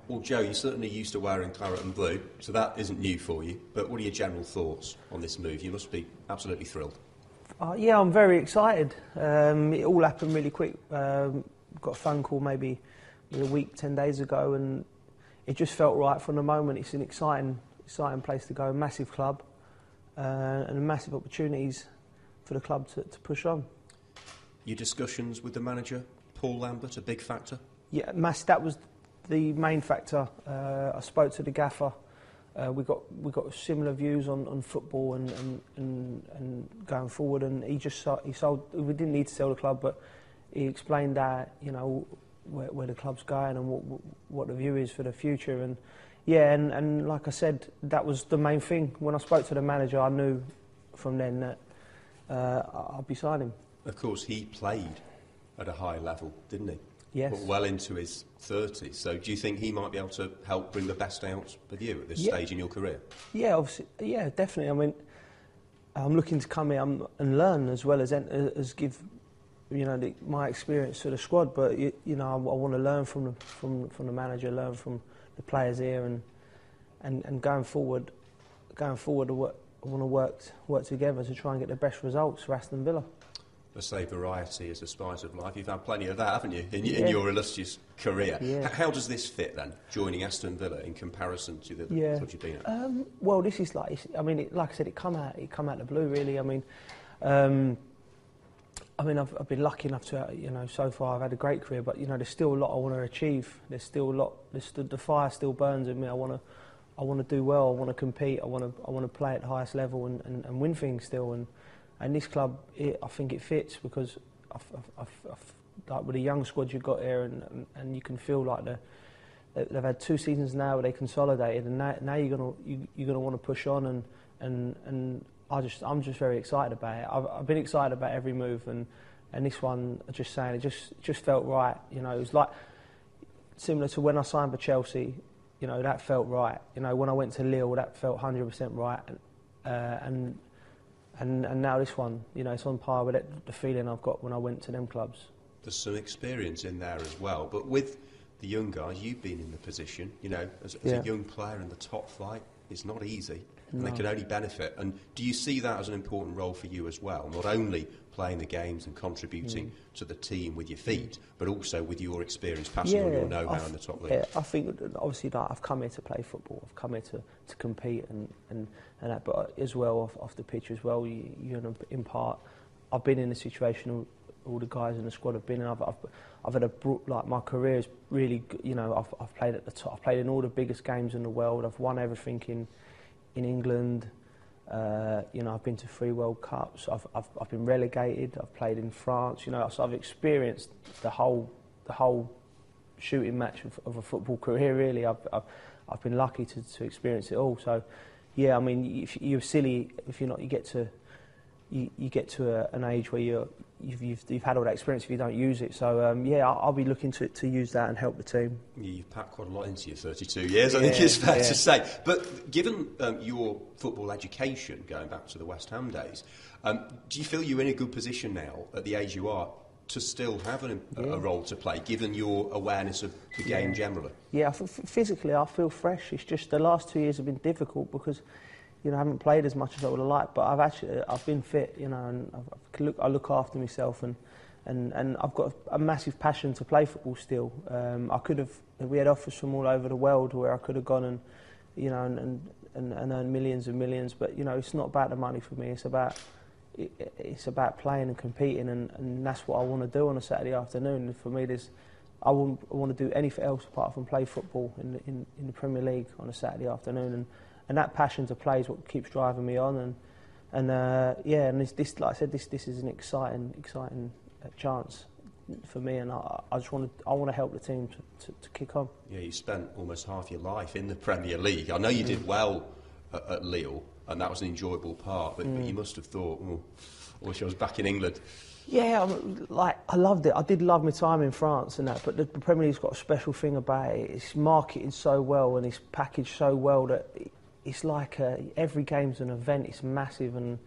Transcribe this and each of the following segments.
Well, Joe, you're certainly used to wearing claret and blue, so that isn't new for you. But what are your general thoughts on this move? You must be absolutely thrilled. Yeah, I'm very excited. It all happened really quick. Got a phone call maybe a week, 10 days ago, and it just felt right from the moment. It's an exciting place to go, a massive club, and massive opportunities for the club to push on. Your discussions with the manager, Paul Lambert, a big factor? Yeah, that was the main factor. I spoke to the gaffer. We got similar views on football and going forward. And he sold. We didn't need to sell the club, but he explained that where the club's going and what the view is for the future. And yeah, and like I said, that was the main thing. When I spoke to the manager, I knew from then that I'd be signing. Of course, he played at a high level, didn't he? Yes. But well into his 30s. So do you think he might be able to help bring the best out of you at this stage in your career? Yeah, obviously. Yeah, definitely. I mean, I'm looking to come here and learn as well as give, my experience to the squad. But I want to learn from the manager, learn from the players here, and going forward, I want to work together to try and get the best results for Aston Villa. I say variety is the spice of life. You've had plenty of that, haven't you, in your illustrious career? Yeah. How does this fit then, joining Aston Villa in comparison to the clubs you've been at? Well, this is like I said, it come out the blue, really. I mean, I've been lucky enough to, so far I've had a great career, but there's still a lot I want to achieve. There's still a lot. The fire still burns in me. I want to do well. I want to compete. I want to play at the highest level and win things still. And this club, I think it fits because like with the young squad you've got here, and you can feel like they've had 2 seasons now where they consolidated, and now you're gonna want to push on, and I'm just very excited about it. I've been excited about every move, and this one, just saying, it just felt right. It was like similar to when I signed for Chelsea. That felt right. When I went to Lille, that felt 100% right, and now this one, it's on par with the feeling I've got when I went to them clubs. There's some experience in there as well, but with the young guys, you've been in the position, as a young player in the top flight, it's not easy, and they can only benefit. And do you see that as an important role for you as well, not only playing the games and contributing to the team with your feet, but also with your experience, passing on your know-how in the top league? Yeah, I think obviously I've come here to play football, I've come here to compete and that, but as well off the pitch as well, in part, I've been in a situation all the guys in the squad have been in. I've had my career is really, I've played at the top. I've played in all the biggest games in the world. I've won everything in England. I've been to 3 World Cups. I've been relegated. I've played in France. So I've experienced the whole shooting match of a football career. Really, I've been lucky to experience it all. So, yeah, I mean, if you're silly if you're not, you get to an age where you've had all that experience if you don't use it. So I'll be looking to use that and help the team. You've packed quite a lot into your 32 years, I think it's fair to say. But given your football education, going back to the West Ham days, do you feel you're in a good position now, at the age you are, to still have a role to play, given your awareness of the game generally? Yeah, physically I feel fresh. It's just the last 2 years have been difficult because I haven't played as much as I would have liked, but I've been fit, and I look after myself, and I've got a massive passion to play football still. We had offers from all over the world where I could have gone and earn millions and millions, but it's not about the money for me. It's about playing and competing, and that's what I want to do on a Saturday afternoon. And for me, I want to do anything else apart from play football in the Premier League on a Saturday afternoon, and that passion to play is what keeps driving me on. And this, like I said, this is an exciting chance for me, and I want to help the team to kick on. Yeah, you spent almost half your life in the Premier League. I know you did well at Lille, and that was an enjoyable part, but you must have thought, I wish I was back in England. Yeah, I loved it. I did love my time in France and that, but the Premier League's got a special thing about it. It's marketed so well and it's packaged so well that it's like every game's an event. It's massive, and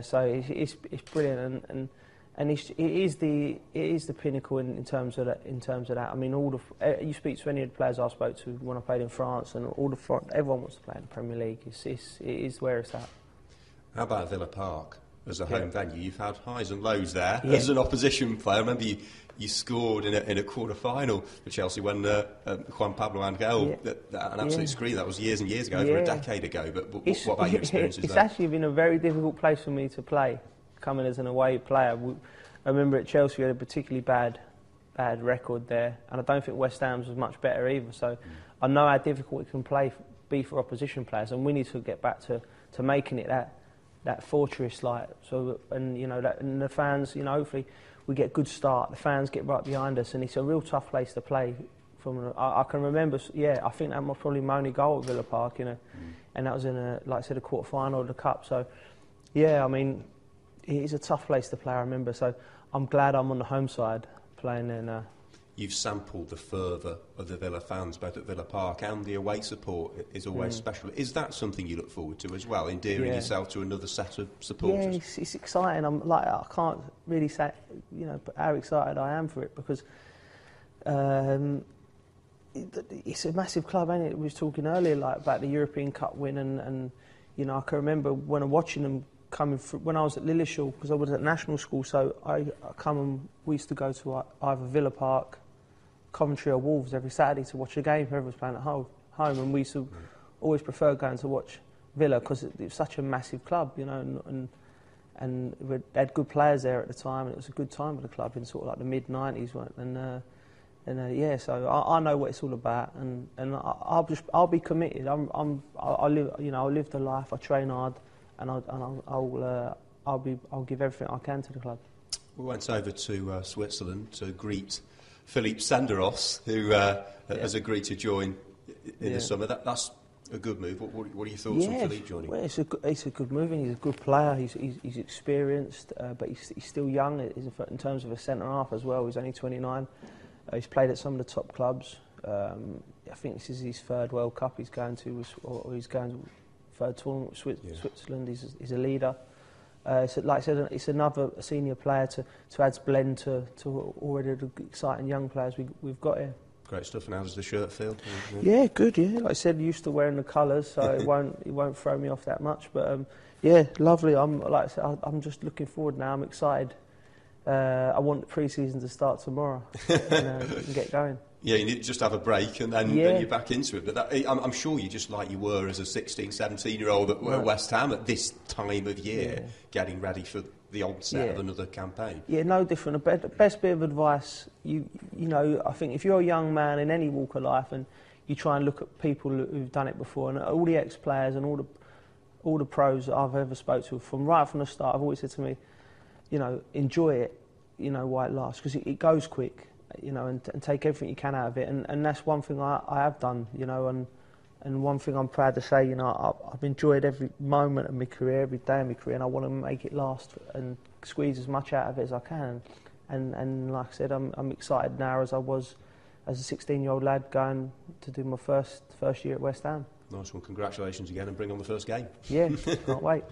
so it's brilliant. And And it is the pinnacle in terms of that. I mean, you speak to any of the players I spoke to when I played in France, and everyone wants to play in the Premier League. It is where it's at. How about Villa Park as a home venue? You've had highs and lows there as an opposition player. I remember you scored in a quarter-final for Chelsea when Juan Pablo Angel, an absolute scream. That was years and years ago, over a decade ago. But what about your experiences there? It's actually been a very difficult place for me to play, coming as an away player. I remember at Chelsea we had a particularly bad record there, and I don't think West Ham's was much better either. So I know how difficult it can be for opposition players, and we need to get back to making it that fortress, like. So, and and the fans, hopefully we get a good start. The fans get right behind us, and it's a real tough place to play. I can remember, I think that was probably my only goal at Villa Park, and that was in a quarter final of the cup. So, I mean, it is a tough place to play. I remember, so I'm glad I'm on the home side playing there now. You've sampled the fervour of the Villa fans, both at Villa Park, and the away support is always special. Is that something you look forward to as well, endearing yourself to another set of supporters? Yeah, it's exciting. I can't really say, how excited I am for it, because it's a massive club, ain't it? We was talking earlier, about the European Cup win, and I can remember when I'm watching them coming through, when I was at Lilleshall, because I was at national school, so we used to go to either Villa Park, Coventry or Wolves every Saturday to watch a game. Whoever was playing at home, and we used to always prefer going to watch Villa because it was such a massive club, and we had good players there at the time, and it was a good time for the club in sort of like the mid-90s, so I know what it's all about, and I'll be committed. I'll live the life. I train hard, and I'll give everything I can to the club. We went over to Switzerland to greet Philippe Senderos, who has agreed to join in the summer. That's a good move. What are your thoughts on Philippe joining? Well, it's a good move, and he's a good player. He's experienced, but he's still young in terms of a centre half as well. He's only 29. He's played at some of the top clubs. I think this is his third World Cup he's going to, or he's going to third tournament with Switzerland. He's a leader. So like I said, it's another senior player to add blend to already the exciting young players we've got here. Great stuff. And how does the shirt feel? Yeah, good. Yeah, like I said, used to wearing the colours, so it won't throw me off that much. But lovely. I'm just looking forward now. I'm excited. I want the pre-season to start tomorrow and get going. Yeah, you need to just have a break and then you're back into it. But I'm sure you're just like you were as a 16, 17-year-old at West Ham at this time of year, getting ready for the onset of another campaign. Yeah, no different. The best bit of advice, I think if you're a young man in any walk of life and you try and look at people who've done it before, and all the ex-players and all the pros that I've ever spoke to, from the start, I've always said to me, enjoy it, while it lasts, because it goes quick. And take everything you can out of it, and that's one thing I have done, and one thing I'm proud to say, I've enjoyed every moment of my career, every day of my career, and I want to make it last and squeeze as much out of it as I can. And like I said, I'm excited now as I was as a 16-year-old lad going to do my first year at West Ham. Nice one, congratulations again, and bring on the first game. Yeah, can't wait.